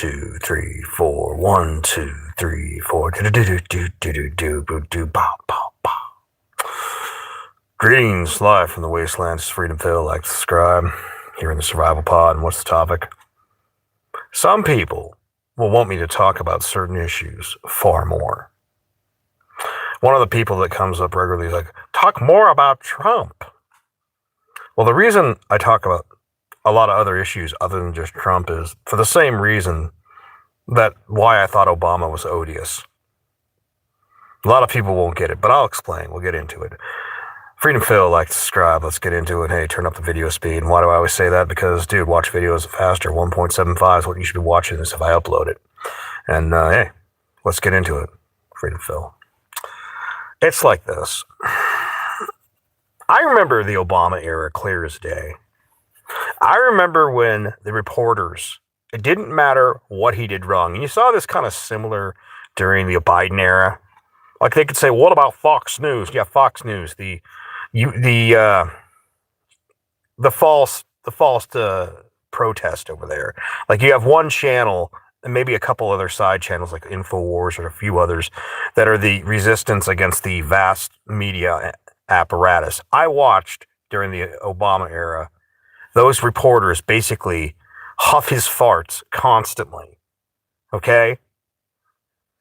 two, three, four. 1, 2, 3, 4. Do do do do do do do do do bow bow bow. Greetings, live from the wastelands. Freedom Phil, like, subscribe. Here in the survival pod. And what's the topic? Some people will want me to talk about certain issues far more. One of the people that comes up regularly is like, talk more about Trump. Well, the reason I talk about a lot of other issues other than just Trump is for the same reason that why I thought Obama was odious. A lot of people won't get it, but I'll explain. We'll get into it. Freedom Phil, like, subscribe. Let's get into it. Hey, turn up the video speed. And why do I always say that? Because, dude, watch videos faster. 1.75 is what you should be watching this if I upload it. And, hey, let's get into it. Freedom Phil. It's like this. I remember the Obama era clear as day. I remember when the reporters, it didn't matter what he did wrong. And you saw this kind of similar during the Biden era. Like, they could say, what about Fox News? Yeah, Fox News, the false protest over there. Like, you have one channel and maybe a couple other side channels like InfoWars or a few others that are the resistance against the vast media apparatus. I watched during the Obama era those reporters basically huff his farts constantly. Okay?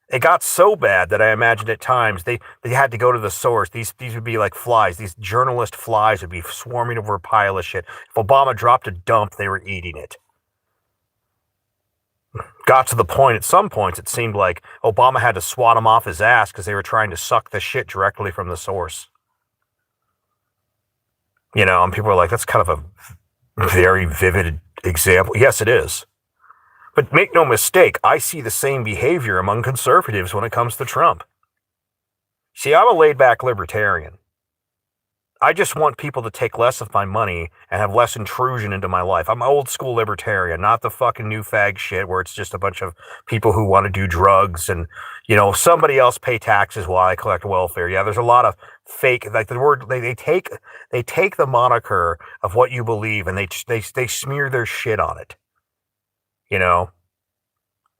It got so bad that I imagined at times they had to go to the source. These would be like flies. These journalist flies would be swarming over a pile of shit. If Obama dropped a dump, they were eating it. Got to the point, at some points, it seemed like Obama had to swat him off his ass because they were trying to suck the shit directly from the source. You know, and people are like, that's kind of a very vivid example. Yes, it is. But make no mistake, I see the same behavior among conservatives when it comes to Trump. See, I'm a laid-back libertarian. I just want people to take less of my money and have less intrusion into my life. I'm old-school libertarian, not the fucking new fag shit where it's just a bunch of people who want to do drugs and, you know, somebody else pay taxes while I collect welfare. Yeah, there's a lot of fake, like the word, they take the moniker of what you believe and they smear their shit on it. You know,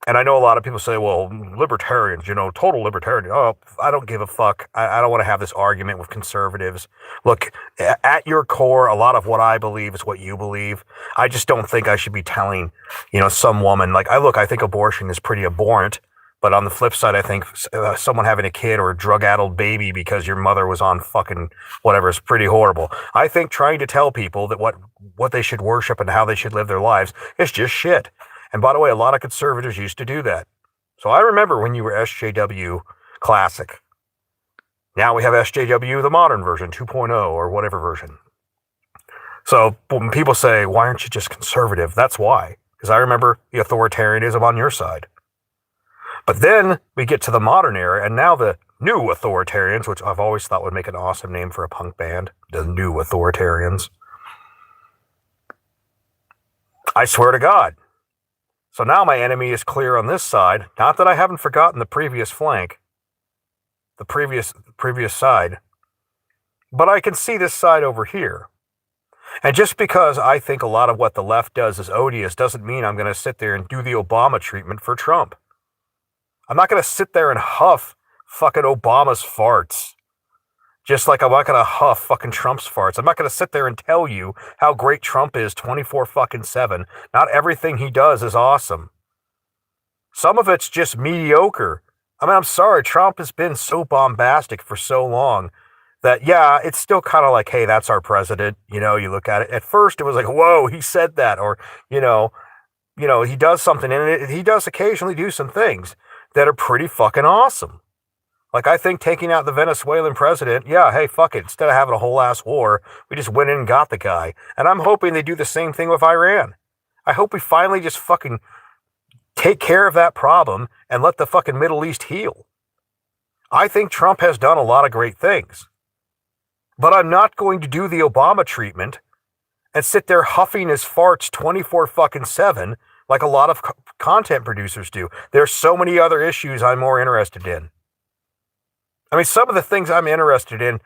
and I know a lot of people say, well, libertarians, you know, total libertarian. Oh, I don't give a fuck. I don't want to have this argument with conservatives. Look, at your core, a lot of what I believe is what you believe. I just don't think I should be telling, you know, some woman, like, I think abortion is pretty abhorrent. But on the flip side, I think someone having a kid or a drug-addled baby because your mother was on fucking whatever is pretty horrible. I think trying to tell people that what they should worship and how they should live their lives is just shit. And by the way, a lot of conservatives used to do that. So I remember when you were SJW Classic. Now we have SJW, the modern version, 2.0 or whatever version. So when people say, why aren't you just conservative? That's why. Because I remember the authoritarianism on your side. But then we get to the modern era, and now the new authoritarians, which I've always thought would make an awesome name for a punk band, the new authoritarians. I swear to God. So now my enemy is clear on this side. Not that I haven't forgotten the previous flank, the previous side, but I can see this side over here. And just because I think a lot of what the left does is odious doesn't mean I'm going to sit there and do the Obama treatment for Trump. I'm not going to sit there and huff fucking Obama's farts. Just like I'm not going to huff fucking Trump's farts. I'm not going to sit there and tell you how great Trump is 24/7. Not everything he does is awesome. Some of it's just mediocre. I mean, I'm sorry, Trump has been so bombastic for so long that, yeah, it's still kind of like, hey, that's our president. You know, you look at it. At first, it was like, whoa, he said that. Or, you know, he does something. And he does occasionally do some things that are pretty fucking awesome. Like, I think taking out the Venezuelan president, yeah, hey, fuck it. Instead of having a whole ass war, we just went in and got the guy. And I'm hoping they do the same thing with Iran. I hope we finally just fucking take care of that problem and let the fucking Middle East heal. I think Trump has done a lot of great things. But I'm not going to do the Obama treatment and sit there huffing his farts 24/7 like a lot of content producers do. There's so many other issues I'm more interested in. I mean, some of the things I'm interested in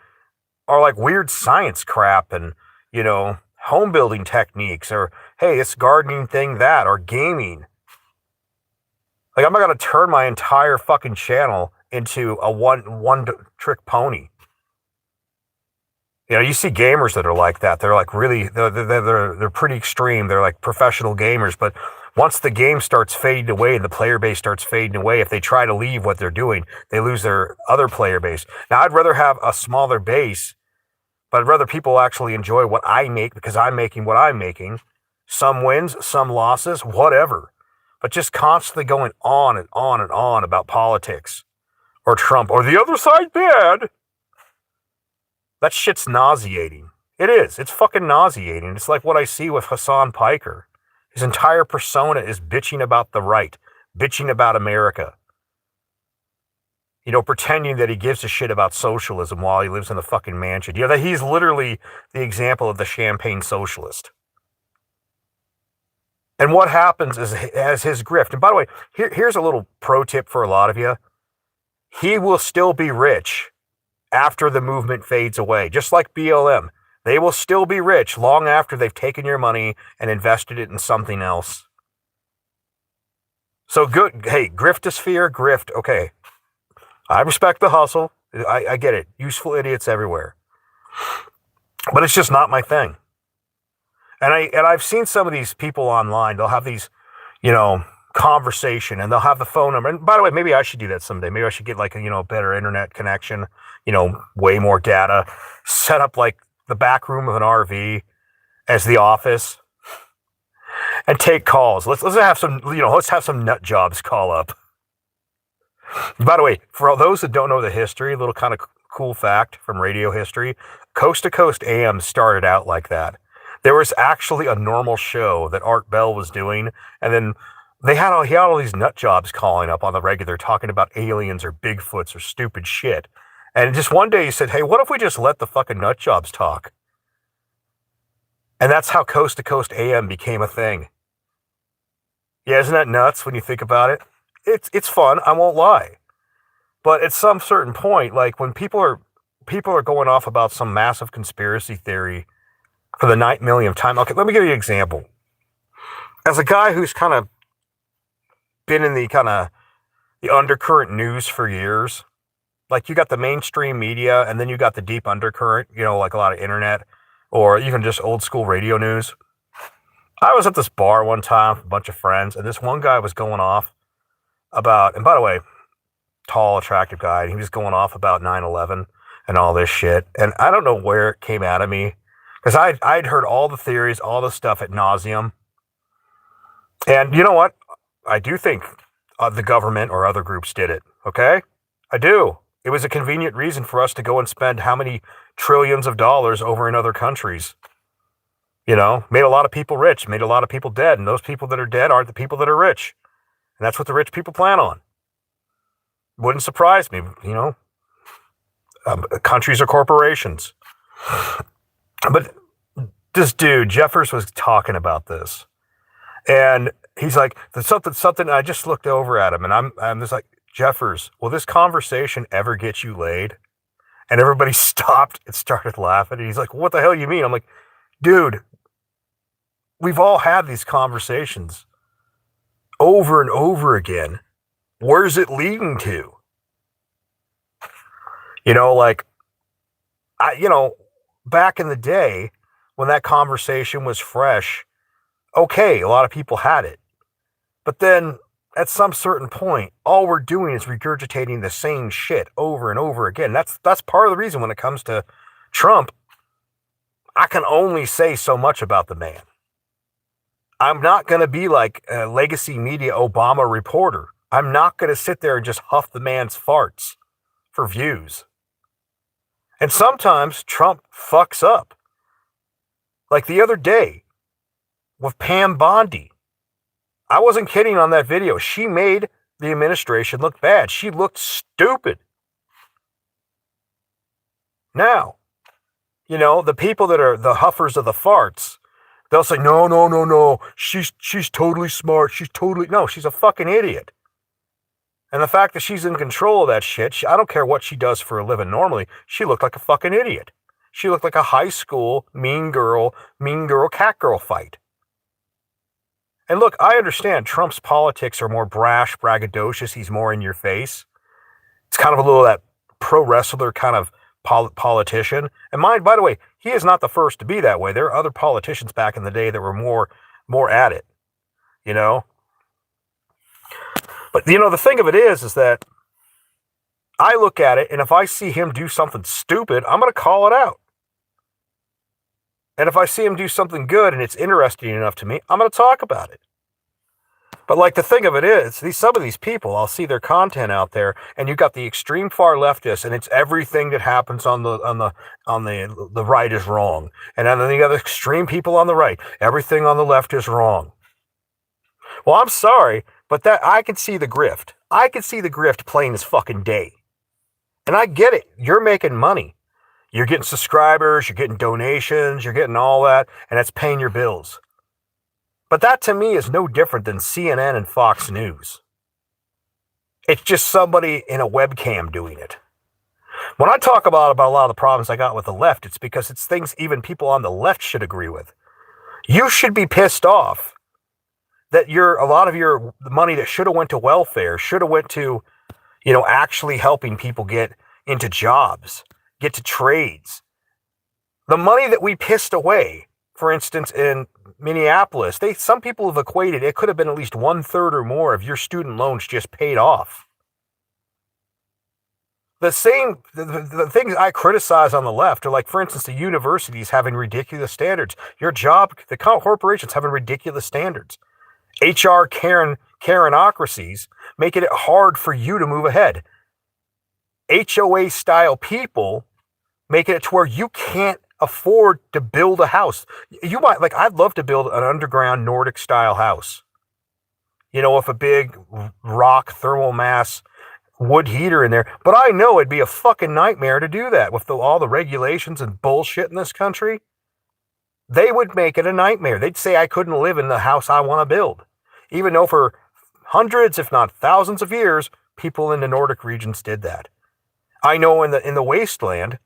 are like weird science crap and, you know, home building techniques or, hey, it's gardening thing that, or gaming. Like, I'm not going to turn my entire fucking channel into a one trick pony. You know, you see gamers that are like that. They're like really, they're pretty extreme. They're like professional gamers. But once the game starts fading away and the player base starts fading away, if they try to leave what they're doing, they lose their other player base. Now, I'd rather have a smaller base, but I'd rather people actually enjoy what I make because I'm making what I'm making. Some wins, some losses, whatever. But just constantly going on and on and on about politics or Trump or the other side bad. That shit's nauseating. It is. It's fucking nauseating. It's like what I see with Hassan Piker. His entire persona is bitching about the right, bitching about America. You know, pretending that he gives a shit about socialism while he lives in a fucking mansion. You know, that he's literally the example of the champagne socialist. And what happens is, as his grift, and by the way, here's a little pro tip for a lot of you. He will still be rich after the movement fades away, just like BLM. They will still be rich long after they've taken your money and invested it in something else. So good. Hey, griftosphere, grift. Okay. I respect the hustle. I get it. Useful idiots everywhere. But it's just not my thing. And I've seen some of these people online. They'll have these, you know, conversation and they'll have the phone number. And by the way, maybe I should do that someday. Maybe I should get like a, you know, better internet connection, you know, way more data, set up like the back room of an RV as the office and take calls. Let's have some, you know, let's have some nut jobs call up. By the way, for all those that don't know the history, a little kind of cool fact from radio history, Coast to Coast AM started out like that. There was actually a normal show that Art Bell was doing, and then he had all these nut jobs calling up on the regular talking about aliens or Bigfoots or stupid shit. And just one day he said, hey, what if we just let the fucking nut jobs talk? And that's how Coast to Coast AM became a thing. Yeah, isn't that nuts when you think about it? It's fun, I won't lie. But at some certain point, like when people are going off about some massive conspiracy theory for the 9 millionth time. Okay, let me give you an example. As a guy who's kind of been in the undercurrent news for years, like you got the mainstream media and then you got the deep undercurrent, you know, like a lot of internet or even just old school radio news. I was at this bar one time with a bunch of friends and this one guy was going off about, and by the way, tall, attractive guy, and he was going off about 9/11 and all this shit. And I don't know where it came out of me. Because I'd heard all the theories, all the stuff ad nauseum. And you know what? I do think the government or other groups did it, okay? I do. It was a convenient reason for us to go and spend how many trillions of dollars over in other countries. You know, made a lot of people rich, made a lot of people dead. And those people that are dead aren't the people that are rich. And that's what the rich people plan on. Wouldn't surprise me, you know. Countries are corporations. But this dude, Jeffers, was talking about this. And he's like, there's something. I just looked over at him and I'm just like, Jeffers, will this conversation ever get you laid? And everybody stopped and started laughing. And he's like, what the hell you mean? I'm like, dude, we've all had these conversations over and over again. Where's it leading to? You know, like, back in the day when that conversation was fresh, okay, a lot of people had it. But then at some certain point, all we're doing is regurgitating the same shit over and over again. That's part of the reason when it comes to Trump, I can only say so much about the man. I'm not going to be like a legacy media Obama reporter. I'm not going to sit there and just huff the man's farts for views. And sometimes Trump fucks up. Like the other day with Pam Bondi. I wasn't kidding on that video. She made the administration look bad. She looked stupid. Now, you know, the people that are the huffers of the farts, they'll say, no. She's totally smart. No, she's a fucking idiot. And the fact that she's in control of that shit, I don't care what she does for a living normally, she looked like a fucking idiot. She looked like a high school mean girl, cat girl fight. And look, I understand Trump's politics are more brash, braggadocious. He's more in your face. It's kind of a little that pro wrestler kind of politician. And mind, by the way, he is not the first to be that way. There are other politicians back in the day that were more at it, you know. But the thing of it is that I look at it, and if I see him do something stupid, I'm going to call it out. And if I see him do something good and it's interesting enough to me, I'm going to talk about it. But like the thing of it is, some of these people, I'll see their content out there, and you've got the extreme far leftists, and it's everything that happens on the right is wrong, and then you got the extreme people on the right, everything on the left is wrong. Well, I'm sorry, but that I can see the grift. I can see the grift plain as fucking day, and I get it. You're making money, you're getting subscribers, you're getting donations, you're getting all that, and that's paying your bills. But that to me is no different than CNN and Fox News. It's just somebody in a webcam doing it. When I talk about a lot of the problems I got with the left, it's because it's things even people on the left should agree with. You should be pissed off that a lot of your money that should have went to welfare, should have went to, actually helping people get into jobs, get to trades. The money that we pissed away, for instance, in Minneapolis, some people have equated it could have been at least 1/3 or more of your student loans just paid off. The things I criticize on the left are like, for instance, the universities having ridiculous standards. The corporations having ridiculous standards. HR Karenocracies making it hard for you to move ahead. HOA style people making it to where you can't afford to build a house. You might, I'd love to build an underground Nordic style house. With a big rock thermal mass wood heater in there. But I know it'd be a fucking nightmare to do that with all the regulations and bullshit in this country. They would make it a nightmare. They'd say I couldn't live in the house I want to build. Even though for hundreds, if not thousands of years, people in the Nordic regions did that. I know in the wasteland,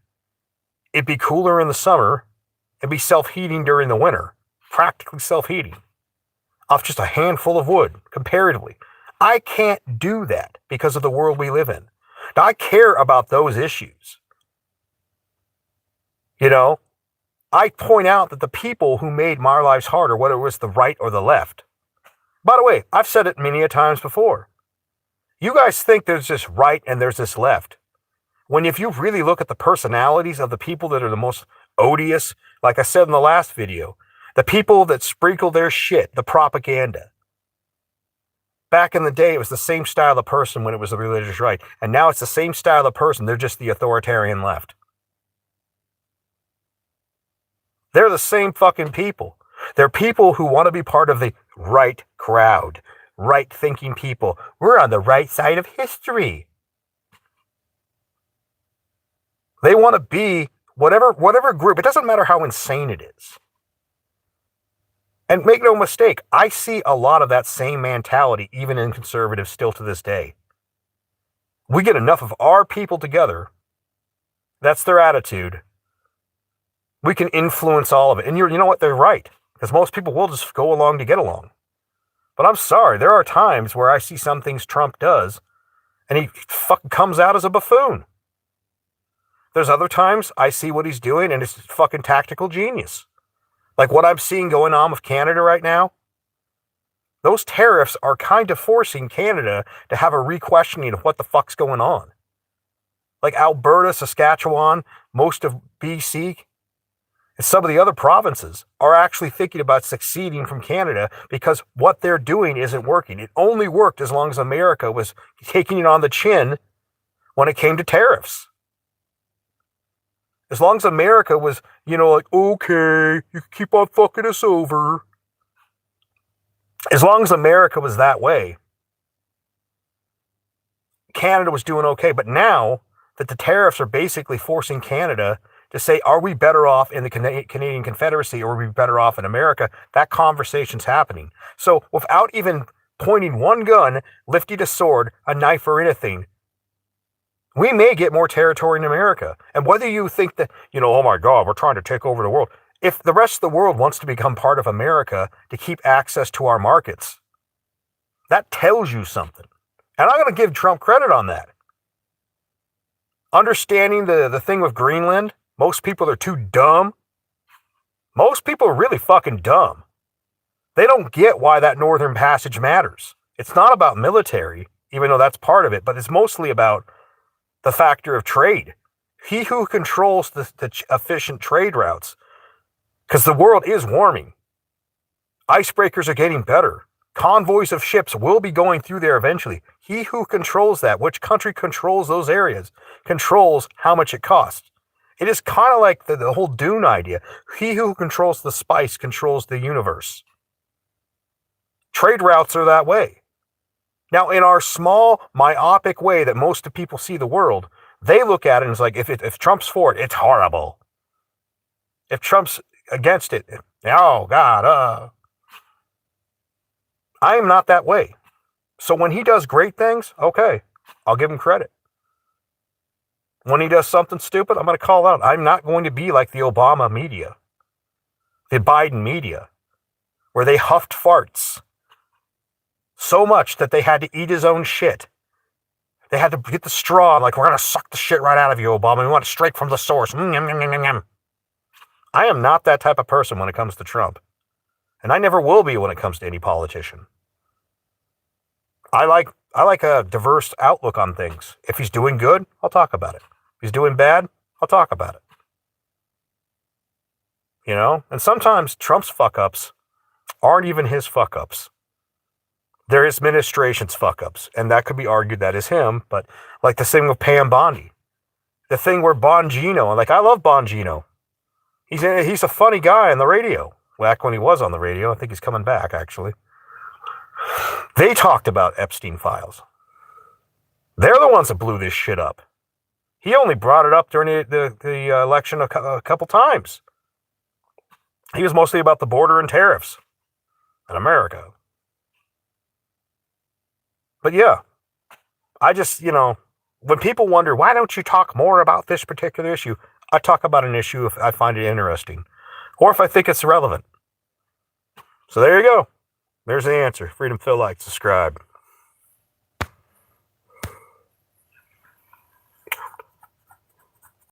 it'd be cooler in the summer and be self-heating during the winter. Practically self-heating. Off just a handful of wood, comparatively. I can't do that because of the world we live in. Now, I care about those issues. I point out that the people who made my lives harder, whether it was the right or the left. By the way, I've said it many a times before. You guys think there's this right and there's this left. When if you really look at the personalities of the people that are the most odious, like I said in the last video, the people that sprinkle their shit, the propaganda. Back in the day, it was the same style of person when it was the religious right. And now it's the same style of person. They're just the authoritarian left. They're the same fucking people. They're people who want to be part of the right crowd, right-thinking people. We're on the right side of history. They want to be whatever group. It doesn't matter how insane it is. And make no mistake, I see a lot of that same mentality even in conservatives still to this day. We get enough of our people together. That's their attitude. We can influence all of it. And you know what? They're right. Because most people will just go along to get along. But I'm sorry, there are times where I see some things Trump does, and he fucking comes out as a buffoon. There's other times I see what he's doing, and it's fucking tactical genius. Like what I'm seeing going on with Canada right now. Those tariffs are kind of forcing Canada to have a re-questioning of what the fuck's going on. Like Alberta, Saskatchewan, most of BC, and some of the other provinces are actually thinking about seceding from Canada because what they're doing isn't working. It only worked as long as America was taking it on the chin when it came to tariffs. As long as America was, okay, you can keep on fucking us over. As long as America was that way, Canada was doing okay. But now that the tariffs are basically forcing Canada to say, are we better off in the Canadian Confederacy or are we better off in America? That conversation's happening. So without even pointing one gun, lifting a sword, a knife, or anything, we may get more territory in America. And whether you think that, oh my God, we're trying to take over the world. if the rest of the world wants to become part of America to keep access to our markets, that tells you something. And I'm going to give Trump credit on that. Understanding the thing with Greenland, most people are too dumb. Most people are really fucking dumb. They don't get why that Northern Passage matters. It's not about military, even though that's part of it, but it's mostly about the factor of trade. He who controls the efficient trade routes, because the world is warming. Icebreakers are getting better. Convoys of ships will be going through there eventually. He who controls that, which country controls those areas, controls how much it costs. It is kind of like the whole Dune idea. He who controls the spice controls the universe. Trade routes are that way. Now, in our small, myopic way that most of people see the world, they look at it and it's like, if Trump's for it, it's horrible. If Trump's against it, oh, God, I am not that way. So when he does great things, okay, I'll give him credit. When he does something stupid, I'm going to call out. I'm not going to be like the Obama media, the Biden media, where they huffed farts so much that they had to eat his own shit. They had to get the straw, like, we're going to suck the shit right out of you, Obama. We want it straight from the source. I am not that type of person when it comes to Trump. And I never will be when it comes to any politician. I like a diverse outlook on things. If he's doing good, I'll talk about it. If he's doing bad, I'll talk about it. You know? And sometimes Trump's fuck-ups aren't even his fuck-ups. They're his administration's fuck-ups. And that could be argued that is him. But like the thing with Pam Bondi. The thing where Bongino, like I love Bongino. He's a funny guy on the radio. Back when he was on the radio. I think he's coming back, actually. They talked about Epstein files. They're the ones that blew this shit up. He only brought it up during the election a couple times. He was mostly about the border and tariffs in America. But yeah, I just, when people wonder, why don't you talk more about this particular issue? I talk about an issue if I find it interesting or if I think it's relevant. So there you go. There's the answer. Freedom Phil likes. Subscribe.